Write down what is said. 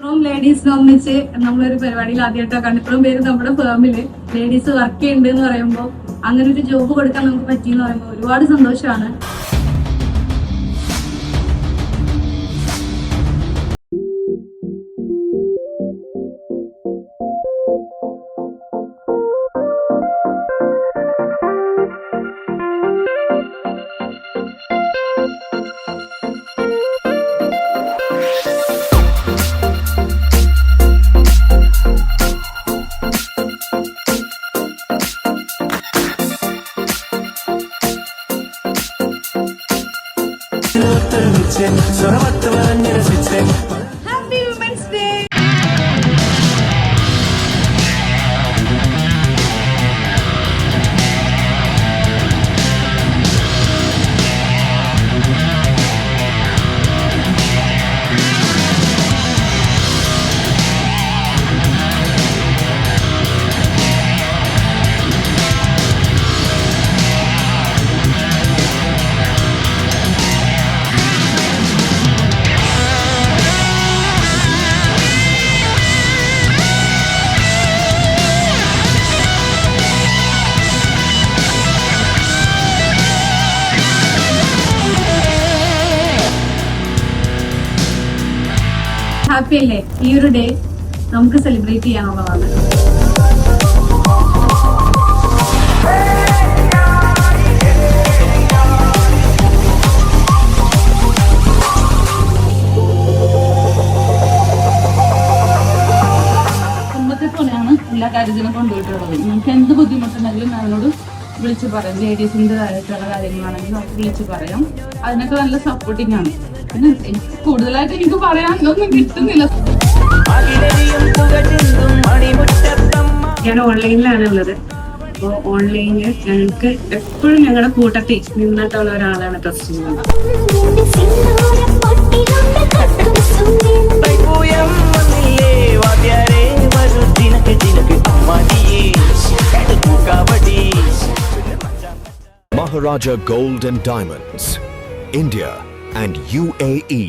ഇത്രയും ലേഡീസിനെ ഒന്നിച്ച് നമ്മളൊരു പരിപാടിയിൽ ആദ്യമായിട്ടൊക്കെ ഇത്രയും പേര് നമ്മുടെ ഫേമില് ലേഡീസ് വർക്ക് ചെയ്യുന്നുണ്ട് എന്ന് പറയുമ്പോൾ അങ്ങനെ ഒരു ജോബ് കൊടുക്കാൻ നമുക്ക് പറ്റിയെന്ന് പറയുമ്പോൾ ഒരുപാട് സന്തോഷമാണ്. Happy women's day. ഹാപ്പി അല്ലേ? ഈ ഒരു ഡേ നമുക്ക് സെലിബ്രേറ്റ് ചെയ്യാനുള്ളതാണ്. കുടുംബത്തെ പോലെയാണ് എല്ലാ കാര്യത്തിനും കൊണ്ടുപോയിട്ടുള്ളത്. നമുക്ക് എന്ത് ബുദ്ധിമുട്ടുണ്ടെങ്കിലും അവനോട് വിളിച്ച് പറയാം. ലേഡീസിൻ്റെതായിട്ടുള്ള കാര്യങ്ങളാണെങ്കിൽ നമുക്ക് വിളിച്ച് പറയാം. അതിനൊക്കെ നല്ല സപ്പോർട്ടിങ് ആണ്. പിന്നെ കൂടുതലായിട്ട് എനിക്ക് പറയാനൊന്നും കിട്ടുന്നില്ല. ഞാൻ ഓൺലൈനിലാണ് ഉള്ളത്. അപ്പോൾ ഓൺലൈനിൽ ഞങ്ങൾക്ക് എപ്പോഴും ഞങ്ങളുടെ കൂട്ടത്തിൽ നിന്നിട്ടുള്ള ഒരാളാണ് customer. Maharaja Gold and Diamonds, India and UAE.